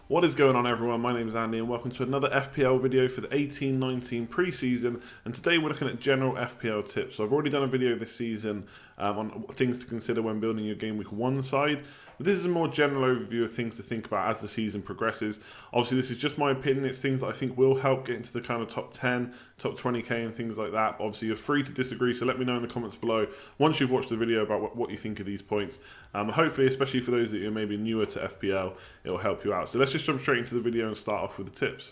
What is going on, everyone? My name is Andy and welcome to another FPL video for the 18-19 pre-season, and today we're looking at general FPL tips. So I've already done a video this season on things to consider when building your game week 1 side, but this is a more general overview of things to think about as the season progresses. Obviously this is just my opinion, it's things that I think will help get into the kind of top 10, top 20k and things like that. But obviously you're free to disagree, so let me know in the comments below once you've watched the video about what you think of these points. Hopefully, especially for those that are maybe newer to FPL, it will help you out. So let's just jump straight into the video and start off with the tips.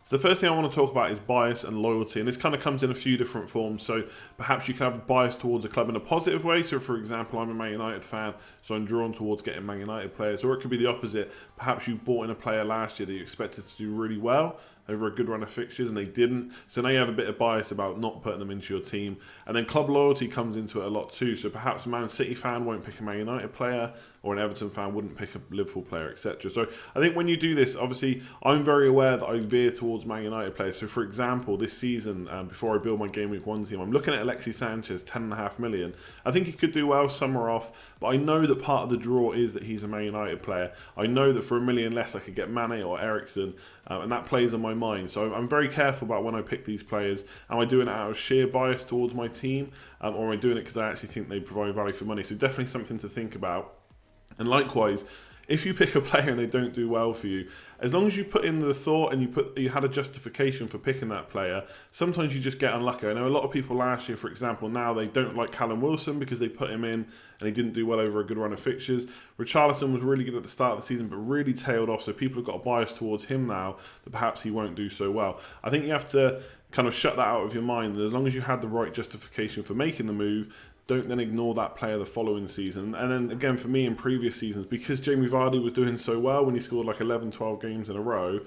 So the first thing I want to talk about is bias and loyalty, and this kind of comes in a few different forms. So perhaps you can have a bias towards a club in a positive way. So for example, I'm a Man United fan, so I'm drawn towards getting Man United players. Or it could be the opposite. Perhaps you bought in a player last year that you expected to do really well over a good run of fixtures and they didn't. So now you have a bit of bias about not putting them into your team. And then club loyalty comes into it a lot too. So perhaps a Man City fan won't pick a Man United player, or an Everton fan wouldn't pick a Liverpool player, etc. So I think when you do this, obviously I'm very aware that I veer towards Man United players. So for example, this season, before I build my game week 1 team, I'm looking at Alexis Sanchez, 10.5 million. I think he could do well, summer off, but I know that part of the draw is that he's a Man United player. I know that for $1 million less I could get Mane or Eriksen, and that plays on my mind. So I'm very careful about when I pick these players. Am I doing it out of sheer bias towards my team, or am I doing it because I actually think they provide value for money? So definitely something to think about. And likewise, if you pick a player and they don't do well for you, as long as you put in the thought and you had a justification for picking that player, sometimes you just get unlucky. I know a lot of people last year, for example, now they don't like Callum Wilson because they put him in and he didn't do well over a good run of fixtures. Richarlison was really good at the start of the season but really tailed off, so people have got a bias towards him now that perhaps he won't do so well. I think you have to kind of shut that out of your mind. As long as you had the right justification for making the move, don't then ignore that player the following season. And then again, for me in previous seasons, because Jamie Vardy was doing so well when he scored like 11, 12 games in a row,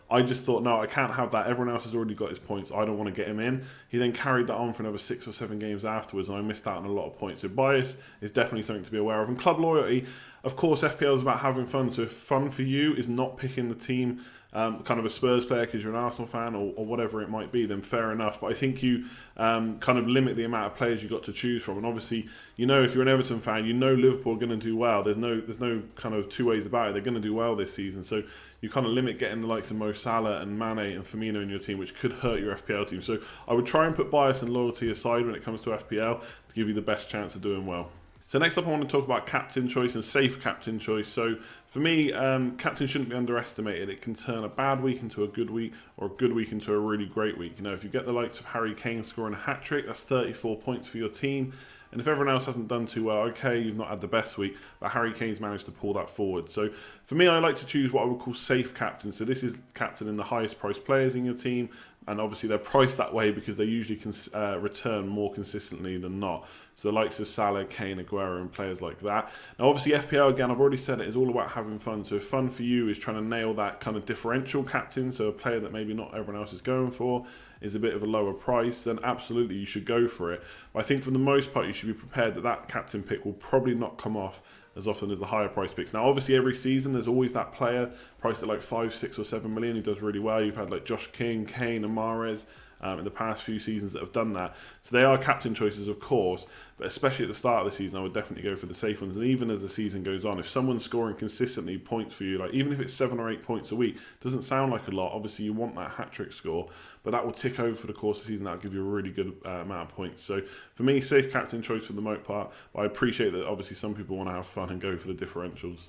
I just thought, no, I can't have that. Everyone else has already got his points. I don't want to get him in. He then carried that on for another 6 or 7 games afterwards, and I missed out on a lot of points. So bias is definitely something to be aware of. And club loyalty, of course, FPL is about having fun. So if fun for you is not picking the team, kind of a Spurs player because you're an Arsenal fan or whatever it might be, then fair enough. But I think you kind of limit the amount of players you've got to choose from. And obviously, you know, if you're an Everton fan, you know Liverpool are going to do well. There's no kind of two ways about it. They're going to do well this season. So you kind of limit getting the likes of Mo Salah and Mane and Firmino in your team, which could hurt your FPL team. So I would try and put bias and loyalty aside when it comes to FPL to give you the best chance of doing well. So next up I want to talk about captain choice and safe captain choice. So for me, captain shouldn't be underestimated. It can turn a bad week into a good week, or a good week into a really great week. You know, if you get the likes of Harry Kane scoring a hat-trick, that's 34 points for your team. And if everyone else hasn't done too well, okay, you've not had the best week, but Harry Kane's managed to pull that forward. So for me, I like to choose what I would call safe captain. So this is captain in the highest priced players in your team, and obviously they're priced that way because they usually can return more consistently than not. So the likes of Salah, Kane, Aguero and players like that. Now obviously FPL, again, I've already said it, is all about having fun. So if fun for you is trying to nail that kind of differential captain, so a player that maybe not everyone else is going for, is a bit of a lower price, then absolutely you should go for it. But I think for the most part you should be prepared that that captain pick will probably not come off as often as the higher price picks. Now obviously every season there's always that player priced at like 5, 6 or 7 million who does really well. You've had like Josh King, Kane and Mahrez in the past few seasons that have done that. So they are captain choices, of course, but especially at the start of the season I would definitely go for the safe ones. And even as the season goes on, if someone's scoring consistently points for you, like even if it's 7 or 8 points a week, doesn't sound like a lot. Obviously you want that hat-trick score, but that will tick over for the course of the season. That'll give you a really good amount of points. So for me, safe captain choice for the most part, but I appreciate that obviously some people want to have fun and go for the differentials.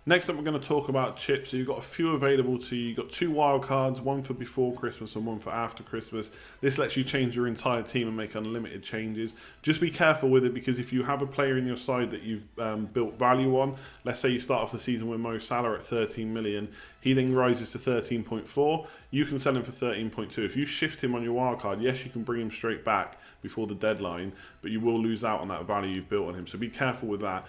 Next up, we're going to talk about chips. So you've got a few available to you. You've got 2 wild cards, one for before Christmas and one for after Christmas. This lets you change your entire team and make unlimited changes. Just be careful with it, because if you have a player in your side that you've built value on, let's say you start off the season with Mo Salah at 13 million, he then rises to 13.4, you can sell him for 13.2. If you shift him on your wild card, yes, you can bring him straight back before the deadline, but you will lose out on that value you've built on him. So be careful with that.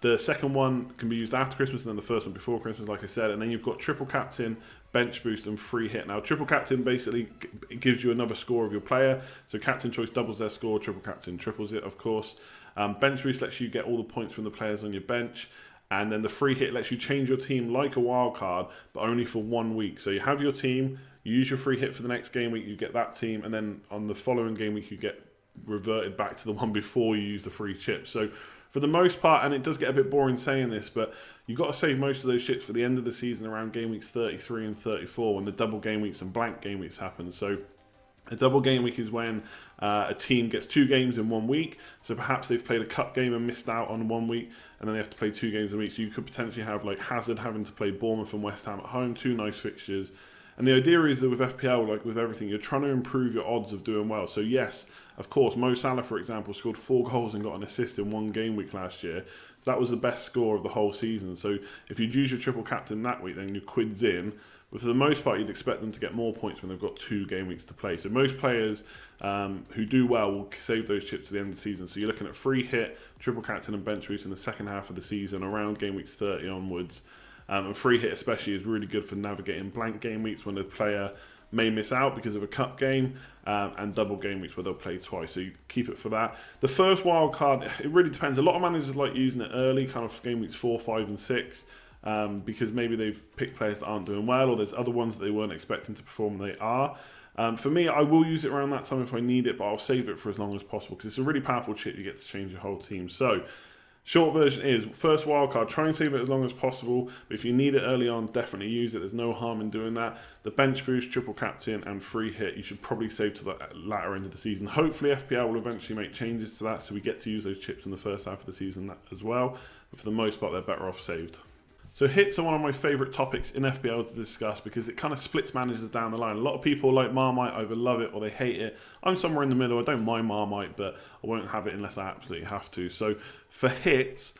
The second one can be used after Christmas, and then the first one before Christmas, like I said. And then you've got triple captain, bench boost and free hit. Now triple captain basically gives you another score of your player. So captain choice doubles their score, triple captain triples it, of course. Bench boost lets you get all the points from the players on your bench. And then the free hit lets you change your team like a wild card, but only for 1 week. So you have your team, you use your free hit for the next game week, you get that team, and then on the following game week you get reverted back to the one before you use the free chip. So for the most part, and it does get a bit boring saying this, but you've got to save most of those chips for the end of the season around game weeks 33 and 34 when the double game weeks and blank game weeks happen. So a double game week is when a team gets 2 games in 1 week. So perhaps they've played a cup game and missed out on 1 week, and then they have to play 2 games a week. So you could potentially have like Hazard having to play Bournemouth and West Ham at home, 2 nice fixtures. And the idea is that with FPL, like with everything, you're trying to improve your odds of doing well. So yes, of course, Mo Salah, for example, scored 4 goals and got an assist in 1 game week last year. So that was the best score of the whole season. So if you'd use your triple captain that week, then your quid's in. But for the most part, you'd expect them to get more points when they've got 2 game weeks to play. So most players who do well will save those chips to the end of the season. So you're looking at free hit, triple captain and bench boost in the second half of the season, around game weeks 30 onwards. And free hit especially is really good for navigating blank game weeks when the player may miss out because of a cup game, and double game weeks where they'll play twice. So you keep it for that. The first wild card, it really depends. A lot of managers like using it early, kind of game weeks 4, 5 and 6. Because maybe they've picked players that aren't doing well, or there's other ones that they weren't expecting to perform and they are. For me, I will use it around that time if I need it, but I'll save it for as long as possible because it's a really powerful chip. You get to change your whole team. So short version is, first wildcard, try and save it as long as possible. But if you need it early on, definitely use it. There's no harm in doing that. The bench boost, triple captain, and free hit, you should probably save to the latter end of the season. Hopefully, FPL will eventually make changes to that, so we get to use those chips in the first half of the season as well. But for the most part, they're better off saved. So hits are one of my favourite topics in FPL to discuss because it kind of splits managers down the line. A lot of people like Marmite either love it or they hate it. I'm somewhere in the middle. I don't mind Marmite, but I won't have it unless I absolutely have to. So for hits,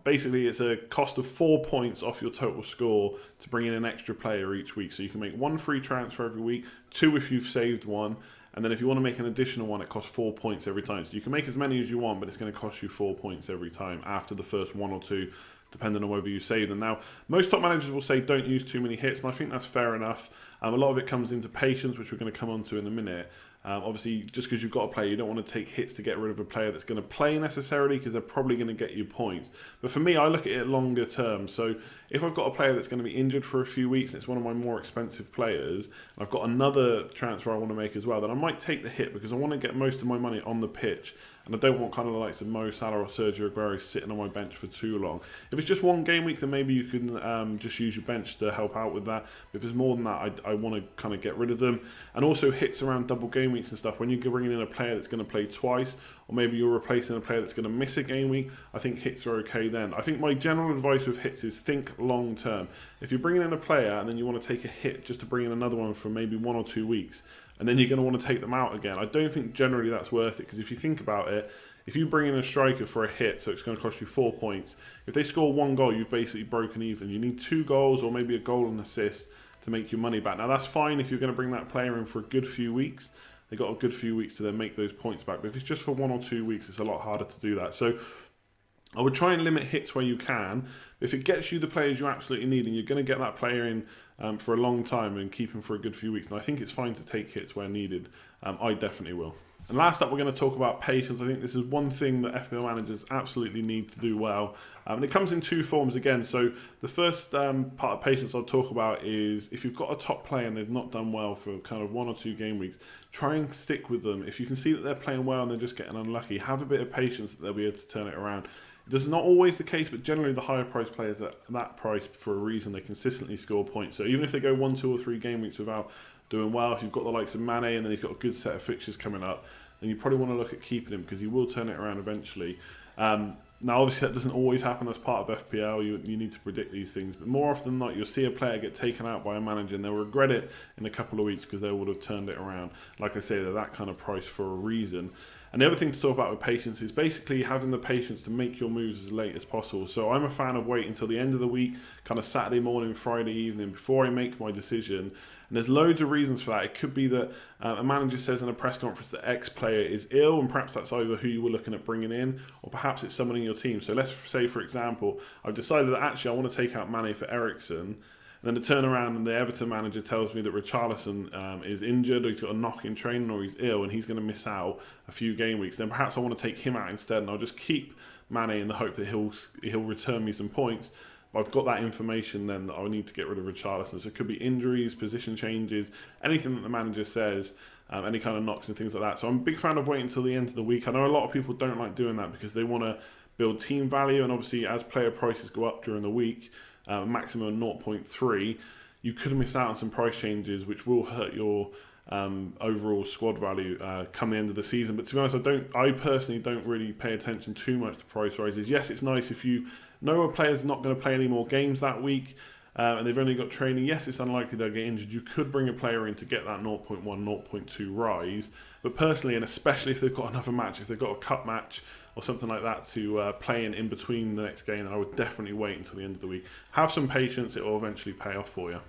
basically it's a cost of 4 points off your total score to bring in an extra player each week. So you can make 1 free transfer every week, 2 if you've saved 1. And then if you want to make an additional one, it costs 4 points every time. So you can make as many as you want, but it's going to cost you 4 points every time after the first 1 or 2, depending on whether you save them. Now, most top managers will say don't use too many hits, and I think that's fair enough. A lot of it comes into patience, which we're going to come on to in a minute. Obviously, just because you've got a player, you don't want to take hits to get rid of a player that's going to play necessarily, because they're probably going to get you points. But for me, I look at it longer term. So if I've got a player that's going to be injured for a few weeks, and it's one of my more expensive players, and I've got another transfer I want to make as well, then I might take the hit because I want to get most of my money on the pitch. And I don't want kind of the likes of Mo Salah or Sergio Aguero sitting on my bench for too long. If it's just 1 game week, then maybe you can just use your bench to help out with that. But if it's more than that, I want to kind of get rid of them. And also hits around double game weeks and stuff. When you're bringing in a player that's going to play twice, or maybe you're replacing a player that's going to miss a game week, I think hits are okay then. I think my general advice with hits is think long term. If you're bringing in a player and then you want to take a hit just to bring in another one for maybe 1 or 2 weeks, and then you're going to want to take them out again, I don't think generally that's worth it, because if you think about it, if you bring in a striker for a hit, so it's going to cost you 4 points, if they score 1 goal, you've basically broken even. You need 2 goals or maybe a goal and assist to make your money back. Now that's fine if you're going to bring that player in for a good few weeks. They got a good few weeks to then make those points back. But if it's just for 1 or 2 weeks, it's a lot harder to do that. So I would try and limit hits where you can. If it gets you the players you absolutely need, and you're going to get that player in for a long time and keep him for a good few weeks, and I think it's fine to take hits where needed. I definitely will. And last up, we're going to talk about patience. I think this is one thing that FPL managers absolutely need to do well. And it comes in 2 forms again. So the first part of patience I'll talk about is if you've got a top player and they've not done well for kind of 1 or 2 game weeks, try and stick with them. If you can see that they're playing well and they're just getting unlucky, have a bit of patience that they'll be able to turn it around. This is not always the case, but generally the higher price players at that price, for a reason, they consistently score points. So even if they go 1, 2 or 3 game weeks without doing well, if you've got the likes of Mane and then he's got a good set of fixtures coming up, then you probably want to look at keeping him because he will turn it around eventually. Now, obviously, that doesn't always happen as part of FPL. You need to predict these things. But more often than not, you'll see a player get taken out by a manager and they'll regret it in a couple of weeks because they would have turned it around. Like I say, they're that kind of price for a reason. And the other thing to talk about with patience is basically having the patience to make your moves as late as possible. So I'm a fan of waiting until the end of the week, kind of Saturday morning, Friday evening, before I make my decision. And there's loads of reasons for that. It could be that a manager says in a press conference that X player is ill, and perhaps that's either who you were looking at bringing in, or perhaps it's someone in your team. So let's say, for example, I've decided that actually I want to take out Mane for Eriksen. And then to turn around and the Everton manager tells me that Richarlison is injured, or he's got a knock in training, or he's ill and he's going to miss out a few game weeks, then perhaps I want to take him out instead, and I'll just keep Mane in the hope that he'll return me some points. But I've got that information then that I need to get rid of Richarlison. So it could be injuries, position changes, anything that the manager says, any kind of knocks and things like that. So I'm a big fan of waiting until the end of the week. I know a lot of people don't like doing that because they want to build team value, and obviously as player prices go up during the week, maximum 0.3, you could miss out on some price changes which will hurt your overall squad value come the end of the season. But to be honest, I personally don't really pay attention too much to price rises. Yes, it's nice if you know a player's not going to play any more games that week, and they've only got training. Yes, it's unlikely they'll get injured. You could bring a player in to get that 0.1, 0.2 rise. But personally, and especially if they've got another match, if they've got a cup match or something like that to play in between the next game, then I would definitely wait until the end of the week. Have some patience, it will eventually pay off for you.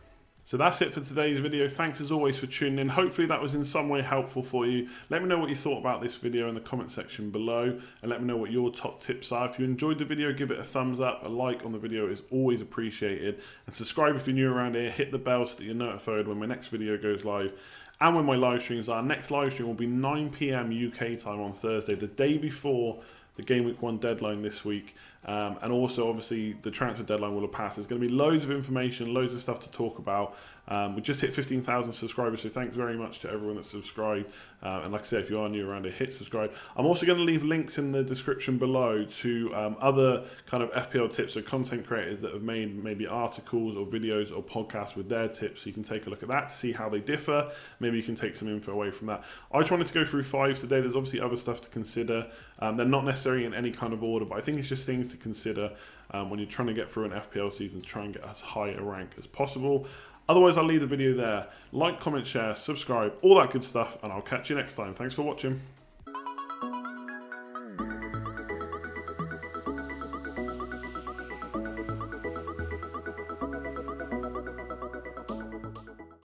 So that's it for today's video. Thanks as always for tuning in. Hopefully that was in some way helpful for you. Let me know what you thought about this video in the comment section below, and let me know what your top tips are. If you enjoyed the video, give it a thumbs up. A like on the video is always appreciated. And subscribe if you're new around here. Hit the bell so that you're notified when my next video goes live and when my live streams are. Next live stream will be 9 PM UK time on Thursday, the day before the Game Week 1 deadline this week. And also, obviously, the transfer deadline will have passed. There's going to be loads of information, loads of stuff to talk about. We just hit 15,000 subscribers, so thanks very much to everyone that's subscribed. And like I said, if you are new around here, hit subscribe. I'm also going to leave links in the description below to other kind of FPL tips, so content creators that have made maybe articles or videos or podcasts with their tips. So you can take a look at that to see how they differ. Maybe you can take some info away from that. I just wanted to go through 5 today. There's obviously other stuff to consider. They're not necessarily in any kind of order, but I think it's just things to consider when you're trying to get through an FPL season to try and get as high a rank as possible. Otherwise, I'll leave the video there. Like, comment, share, subscribe, all that good stuff, and I'll catch you next time. Thanks for watching.